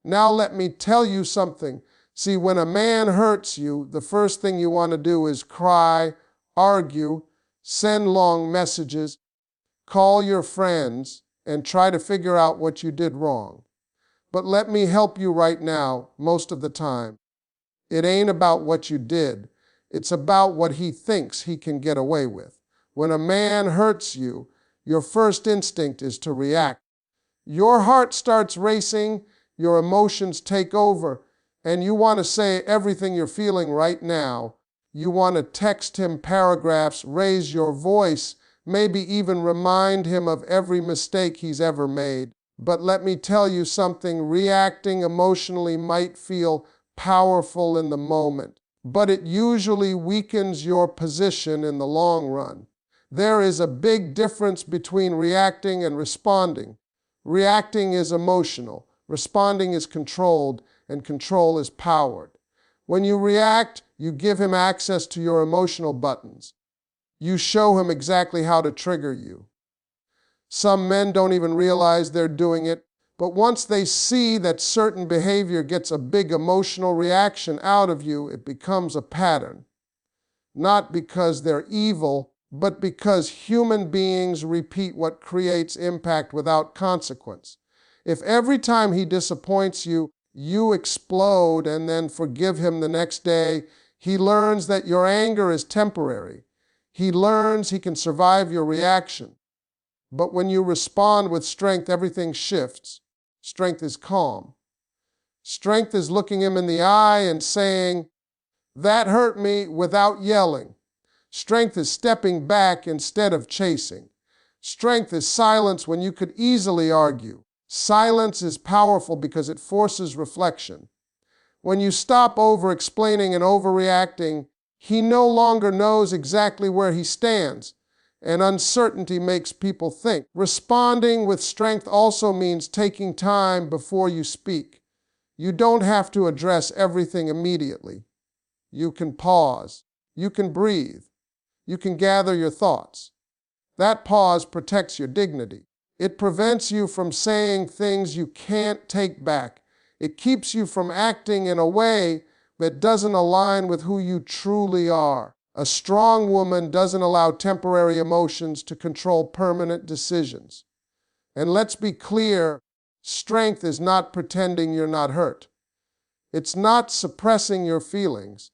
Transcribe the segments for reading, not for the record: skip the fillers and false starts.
Now let me tell you something. See, when a man hurts you, the first thing you want to do is cry, argue, send long messages, call your friends, and try to figure out what you did wrong. But let me help you right now, most of the time. It ain't about what you did. It's about what he thinks he can get away with. When a man hurts you, your first instinct is to react. Your heart starts racing, your emotions take over, and you want to say everything you're feeling right now. You want to text him paragraphs, raise your voice, maybe even remind him of every mistake he's ever made. But let me tell you something, reacting emotionally might feel powerful in the moment, but it usually weakens your position in the long run. There is a big difference between reacting and responding. Reacting is emotional, responding is controlled, and control is powered. When you react, you give him access to your emotional buttons. You show him exactly how to trigger you. Some men don't even realize they're doing it, but once they see that certain behavior gets a big emotional reaction out of you, it becomes a pattern. Not because they're evil, but because human beings repeat what creates impact without consequence. If every time he disappoints you, you explode and then forgive him the next day, he learns that your anger is temporary. He learns he can survive your reaction. But when you respond with strength, everything shifts. Strength is calm. Strength is looking him in the eye and saying, "That hurt me," without yelling. Strength is stepping back instead of chasing. Strength is silence when you could easily argue. Silence is powerful because it forces reflection. When you stop over-explaining and overreacting, he no longer knows exactly where he stands, and uncertainty makes people think. Responding with strength also means taking time before you speak. You don't have to address everything immediately. You can pause. You can breathe. You can gather your thoughts. That pause protects your dignity. It prevents you from saying things you can't take back. It keeps you from acting in a way that doesn't align with who you truly are. A strong woman doesn't allow temporary emotions to control permanent decisions. And let's be clear, strength is not pretending you're not hurt. It's not suppressing your feelings.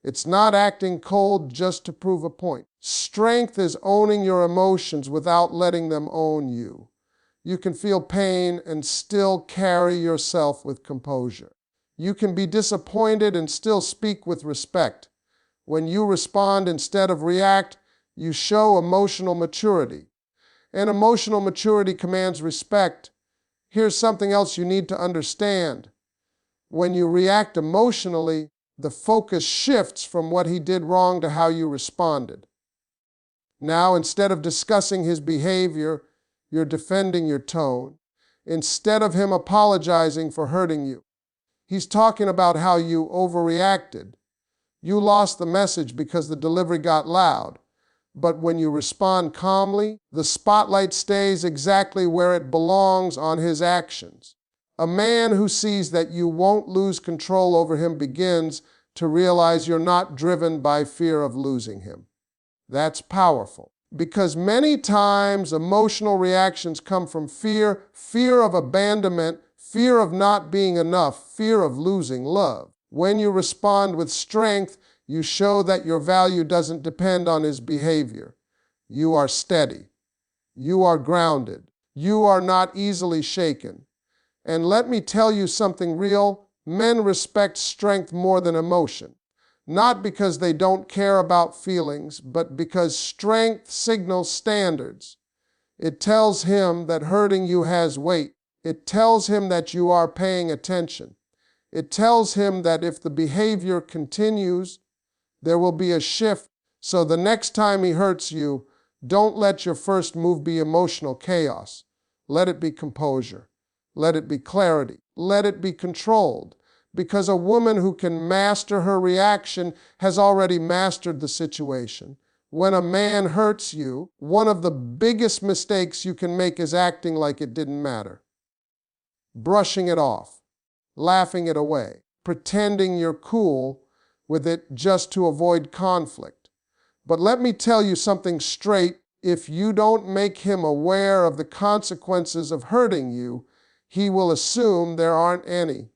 It's not acting cold just to prove a point. Strength is owning your emotions without letting them own you. You can feel pain and still carry yourself with composure. You can be disappointed and still speak with respect. When you respond instead of react, you show emotional maturity. And emotional maturity commands respect. Here's something else you need to understand. When you react emotionally, the focus shifts from what he did wrong to how you responded. Now, instead of discussing his behavior, you're defending your tone. Instead of him apologizing for hurting you, he's talking about how you overreacted. You lost the message because the delivery got loud. But when you respond calmly, the spotlight stays exactly where it belongs on his actions. A man who sees that you won't lose control over him begins to realize you're not driven by fear of losing him. That's powerful. Because many times emotional reactions come from fear, fear of abandonment, fear of not being enough, fear of losing love. When you respond with strength, you show that your value doesn't depend on his behavior. You are steady. You are grounded. You are not easily shaken. And let me tell you something real. Men respect strength more than emotion. Not because they don't care about feelings, but because strength signals standards. It tells him that hurting you has weight. It tells him that you are paying attention. It tells him that if the behavior continues, there will be a shift. So the next time he hurts you, don't let your first move be emotional chaos. Let it be composure. Let it be clarity. Let it be controlled. Because a woman who can master her reaction has already mastered the situation. When a man hurts you, one of the biggest mistakes you can make is acting like it didn't matter. Brushing it off. laughing it away, pretending you're cool with it just to avoid conflict. But let me tell you something straight. If you don't make him aware of the consequences of hurting you, he will assume there aren't any.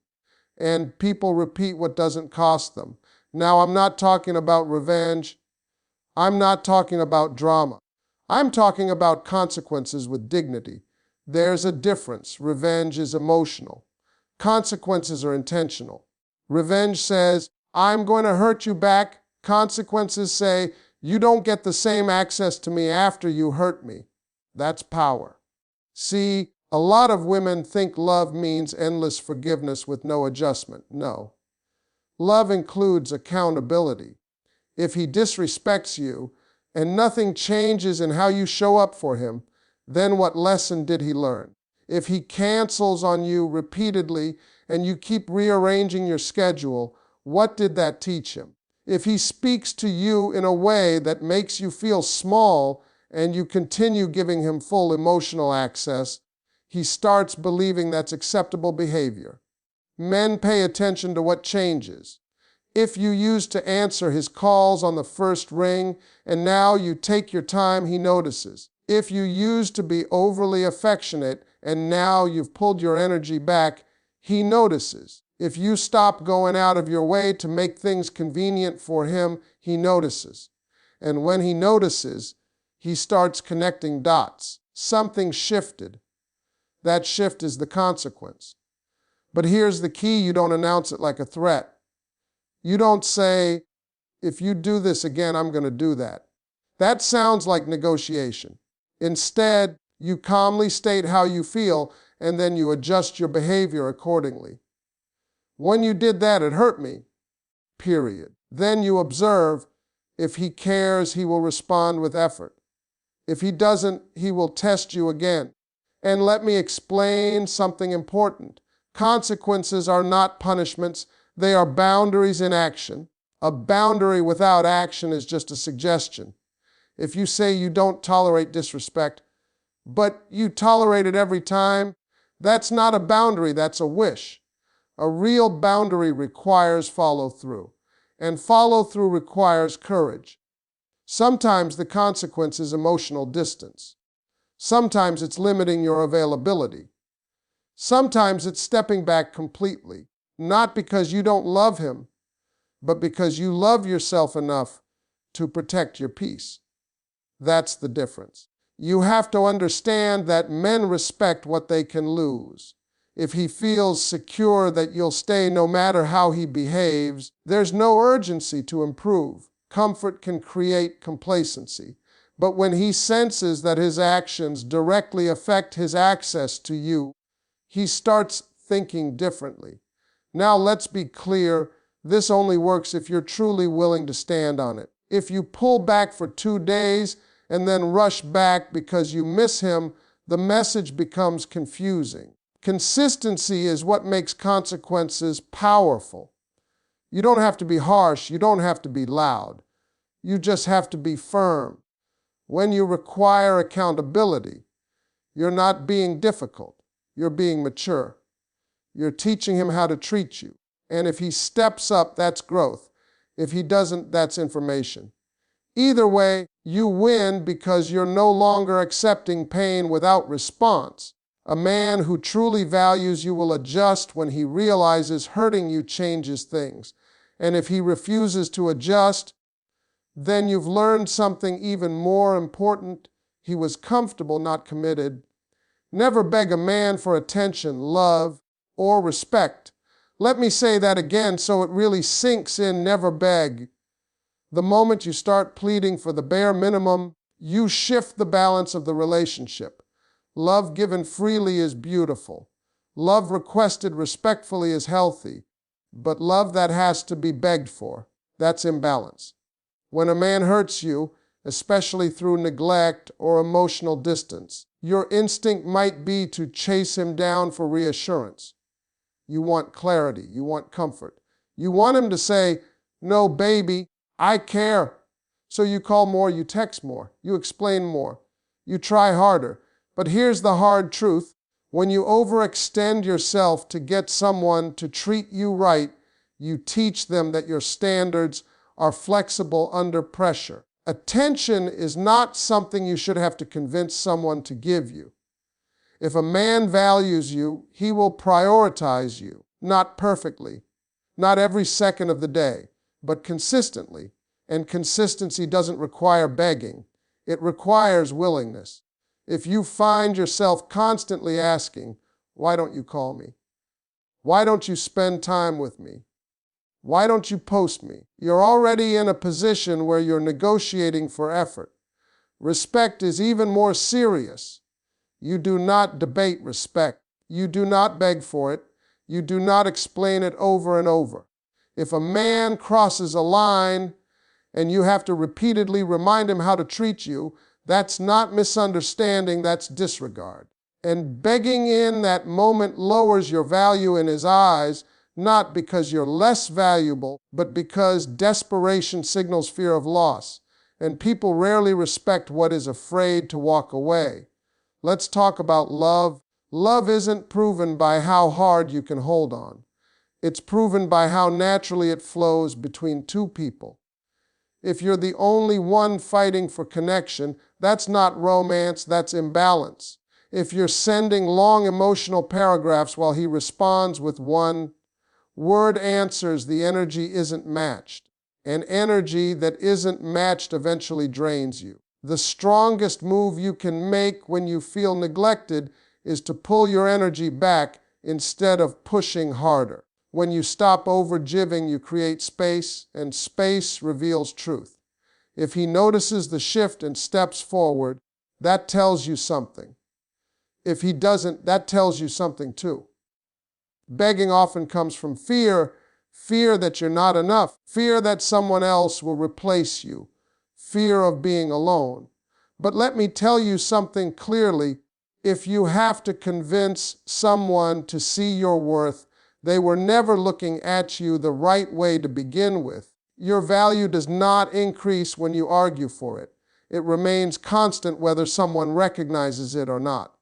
And people repeat what doesn't cost them. Now, I'm not talking about revenge. I'm not talking about drama. I'm talking about consequences with dignity. There's a difference. Revenge is emotional. Consequences are intentional. Revenge says, I'm going to hurt you back. Consequences say, you don't get the same access to me after you hurt me. That's power. See, a lot of women think love means endless forgiveness with no adjustment. No. Love includes accountability. If he disrespects you and nothing changes in how you show up for him, then what lesson did he learn? If he cancels on you repeatedly and you keep rearranging your schedule, what did that teach him? If he speaks to you in a way that makes you feel small and you continue giving him full emotional access, he starts believing that's acceptable behavior. Men pay attention to what changes. If you used to answer his calls on the first ring and now you take your time, he notices. If you used to be overly affectionate and now you've pulled your energy back, he notices. If you stop going out of your way to make things convenient for him, he notices. And when he notices, he starts connecting dots. Something shifted. That shift is the consequence. But here's the key: you don't announce it like a threat. You don't say, if you do this again, I'm going to do that. That sounds like negotiation. Instead, you calmly state how you feel, and then you adjust your behavior accordingly. When you did that, it hurt me, period. Then you observe. If he cares, he will respond with effort. If he doesn't, he will test you again. And let me explain something important. Consequences are not punishments. They are boundaries in action. A boundary without action is just a suggestion. If you say you don't tolerate disrespect, but you tolerate it every time, that's not a boundary, that's a wish. A real boundary requires follow-through, and follow-through requires courage. Sometimes the consequence is emotional distance. Sometimes it's limiting your availability. Sometimes it's stepping back completely, not because you don't love him, but because you love yourself enough to protect your peace. That's the difference. You have to understand that men respect what they can lose. If he feels secure that you'll stay no matter how he behaves, there's no urgency to improve. Comfort can create complacency. But when he senses that his actions directly affect his access to you, he starts thinking differently. Now let's be clear, this only works if you're truly willing to stand on it. If you pull back for 2 days and then rush back because you miss him, the message becomes confusing. Consistency is what makes consequences powerful. You don't have to be harsh, you don't have to be loud. You just have to be firm. When you require accountability, you're not being difficult, you're being mature. You're teaching him how to treat you. And if he steps up, that's growth. If he doesn't, that's information. Either way, you win because you're no longer accepting pain without response. A man who truly values you will adjust when he realizes hurting you changes things. And if he refuses to adjust, then you've learned something even more important. He was comfortable, not committed. Never beg a man for attention, love, or respect. Let me say that again so it really sinks in. Never beg. The moment you start pleading for the bare minimum, you shift the balance of the relationship. Love given freely is beautiful. Love requested respectfully is healthy. But love that has to be begged for, that's imbalance. When a man hurts you, especially through neglect or emotional distance, your instinct might be to chase him down for reassurance. You want clarity. You want comfort. You want him to say, no, baby, I care. So you call more, you text more, you explain more, you try harder. But here's the hard truth. When you overextend yourself to get someone to treat you right, you teach them that your standards are flexible under pressure. Attention is not something you should have to convince someone to give you. If a man values you, he will prioritize you, not perfectly, not every second of the day, but consistently. And consistency doesn't require begging. It requires willingness. If you find yourself constantly asking, "Why don't you call me? Why don't you spend time with me? Why don't you post me?" You're already in a position where you're negotiating for effort. Respect is even more serious. You do not debate respect. You do not beg for it. You do not explain it over and over. If a man crosses a line and you have to repeatedly remind him how to treat you, that's not misunderstanding, that's disregard. And begging in that moment lowers your value in his eyes, not because you're less valuable, but because desperation signals fear of loss. And people rarely respect what is afraid to walk away. Let's talk about love. Love isn't proven by how hard you can hold on. It's proven by how naturally it flows between two people. If you're the only one fighting for connection, that's not romance, that's imbalance. If you're sending long emotional paragraphs while he responds with one word answers, the energy isn't matched. And energy that isn't matched eventually drains you. The strongest move you can make when you feel neglected is to pull your energy back instead of pushing harder. When you stop overgiving, you create space, and space reveals truth. If he notices the shift and steps forward, that tells you something. If he doesn't, that tells you something too. Begging often comes from fear, fear that you're not enough, fear that someone else will replace you, fear of being alone. But let me tell you something clearly. If you have to convince someone to see your worth, they were never looking at you the right way to begin with. Your value does not increase when you argue for it. It remains constant whether someone recognizes it or not.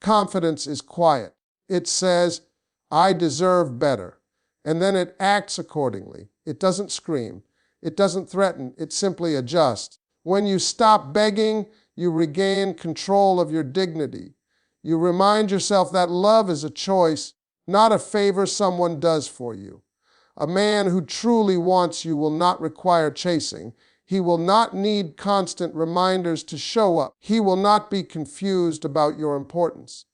Confidence is quiet. It says, "I deserve better." And then it acts accordingly. It doesn't scream. It doesn't threaten. It simply adjusts. When you stop begging, you regain control of your dignity. You remind yourself that love is a choice, not a favor someone does for you. A man who truly wants you will not require chasing. He will not need constant reminders to show up. He will not be confused about your importance.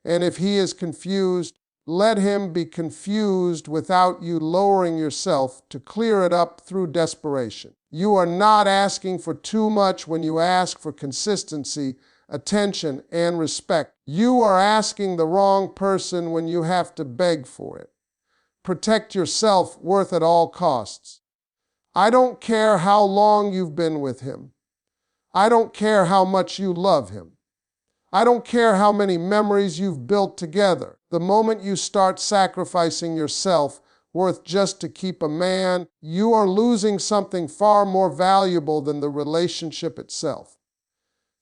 And if he is confused, let him be confused without you lowering yourself to clear it up through desperation. You are not asking for too much when you ask for consistency, attention, and respect. You are asking the wrong person when you have to beg for it. Protect your self-worth at all costs. I don't care how long you've been with him. I don't care how much you love him. I don't care how many memories you've built together. The moment you start sacrificing your self-worth just to keep a man, you are losing something far more valuable than the relationship itself.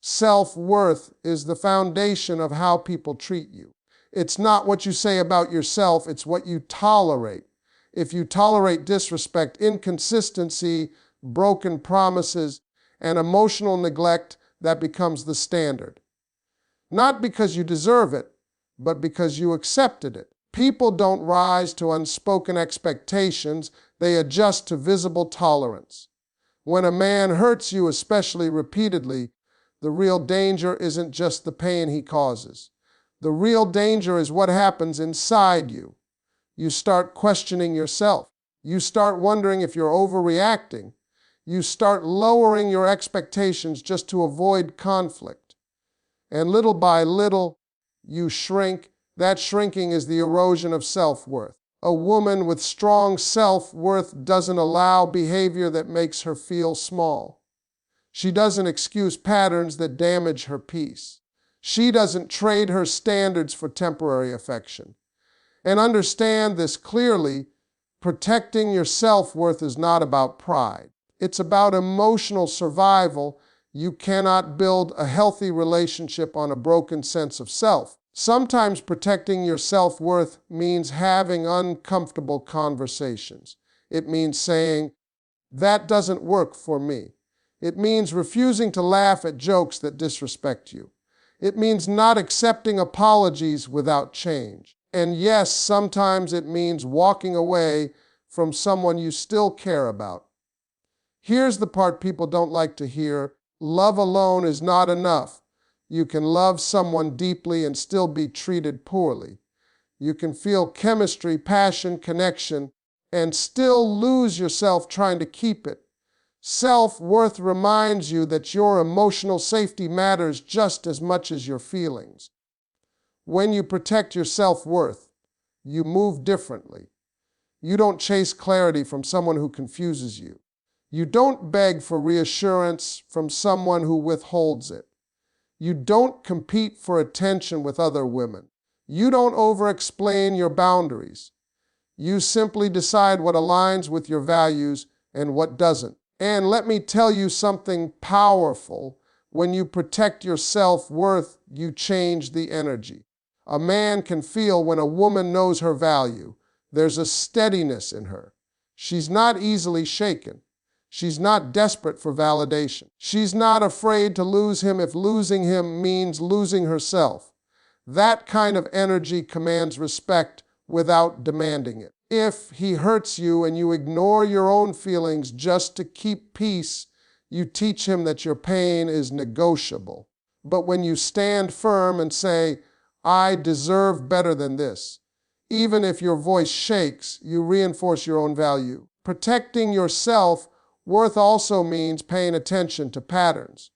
Self-worth is the foundation of how people treat you. It's not what you say about yourself, it's what you tolerate. If you tolerate disrespect, inconsistency, broken promises, and emotional neglect, that becomes the standard. Not because you deserve it, but because you accepted it. People don't rise to unspoken expectations, they adjust to visible tolerance. When a man hurts you, especially repeatedly, the real danger isn't just the pain he causes. The real danger is what happens inside you. You start questioning yourself. You start wondering if you're overreacting. You start lowering your expectations just to avoid conflict. And little by little, you shrink. That shrinking is the erosion of self-worth. A woman with strong self-worth doesn't allow behavior that makes her feel small. She doesn't excuse patterns that damage her peace. She doesn't trade her standards for temporary affection. And understand this clearly, protecting your self-worth is not about pride. It's about emotional survival. You cannot build a healthy relationship on a broken sense of self. Sometimes protecting your self-worth means having uncomfortable conversations. It means saying, "That doesn't work for me." It means refusing to laugh at jokes that disrespect you. It means not accepting apologies without change. And yes, sometimes it means walking away from someone you still care about. Here's the part people don't like to hear. Love alone is not enough. You can love someone deeply and still be treated poorly. You can feel chemistry, passion, connection, and still lose yourself trying to keep it. Self-worth reminds you that your emotional safety matters just as much as your feelings. When you protect your self-worth, you move differently. You don't chase clarity from someone who confuses you. You don't beg for reassurance from someone who withholds it. You don't compete for attention with other women. You don't over-explain your boundaries. You simply decide what aligns with your values and what doesn't. And let me tell you something powerful. When you protect your self-worth, you change the energy. A man can feel when a woman knows her value. There's a steadiness in her. She's not easily shaken. She's not desperate for validation. She's not afraid to lose him if losing him means losing herself. That kind of energy commands respect without demanding it. If he hurts you and you ignore your own feelings just to keep peace, you teach him that your pain is negotiable. But when you stand firm and say, "I deserve better than this," even if your voice shakes, you reinforce your own value. Protecting your self-worth also means paying attention to patterns.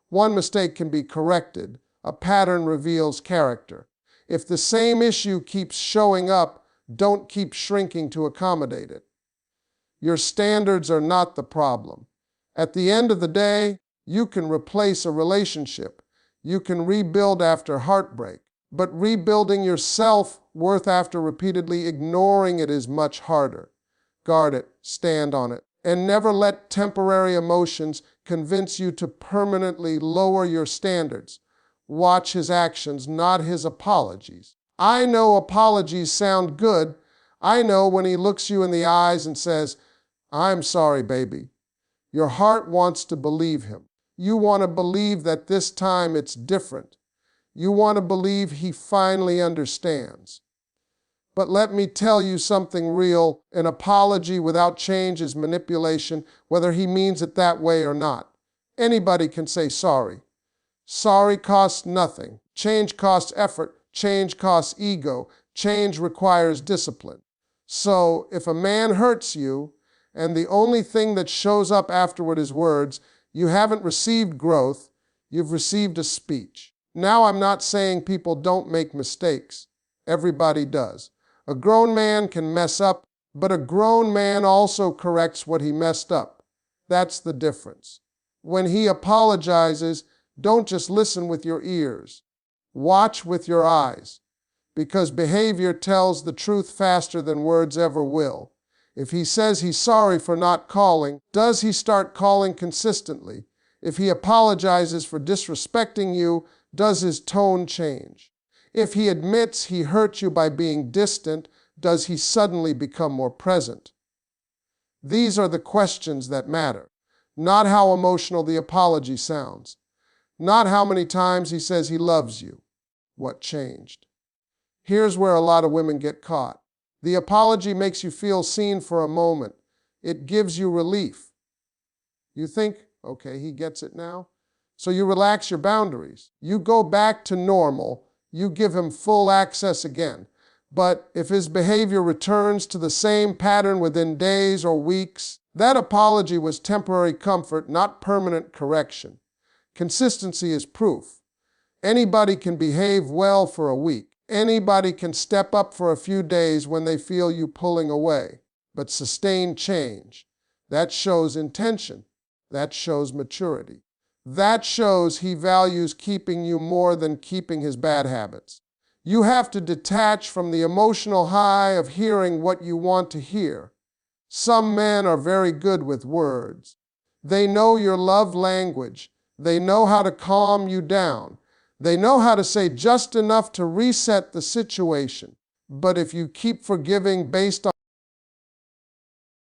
One mistake can be corrected. A pattern reveals character. If the same issue keeps showing up, don't keep shrinking to accommodate it. Your standards are not the problem. At the end of the day, you can replace a relationship. You can rebuild after heartbreak. But rebuilding your self-worth after repeatedly ignoring it is much harder. Guard it, stand on it, and never let temporary emotions convince you to permanently lower your standards. Watch his actions, not his apologies. I know apologies sound good. I know when he looks you in the eyes and says, "I'm sorry, baby." Your heart wants to believe him. You want to believe that this time it's different. You want to believe he finally understands. But let me tell you something real. An apology without change is manipulation, whether he means it that way or not. Anybody can say sorry. Sorry costs nothing. Change costs effort. Change costs ego. Change requires discipline. So if a man hurts you, and the only thing that shows up afterward is words, you haven't received growth, you've received a speech. Now, I'm not saying people don't make mistakes. Everybody does. A grown man can mess up, but a grown man also corrects what he messed up. That's the difference. When he apologizes, don't just listen with your ears. Watch with your eyes, because behavior tells the truth faster than words ever will. If he says he's sorry for not calling, does he start calling consistently? If he apologizes for disrespecting you, does his tone change? If he admits he hurt you by being distant, does he suddenly become more present? These are the questions that matter, not how emotional the apology sounds, not how many times he says he loves you. What changed? Here's where a lot of women get caught. The apology makes you feel seen for a moment. It gives you relief. You think, okay, he gets it now. So you relax your boundaries. You go back to normal. You give him full access again. But if his behavior returns to the same pattern within days or weeks, that apology was temporary comfort, not permanent correction. Consistency is proof. Anybody can behave well for a week. Anybody can step up for a few days when they feel you pulling away. But sustained change, that shows intention. That shows maturity. That shows he values keeping you more than keeping his bad habits. You have to detach from the emotional high of hearing what you want to hear. Some men are very good with words. They know your love language. They know how to calm you down. They know how to say just enough to reset the situation. But if you keep forgiving based on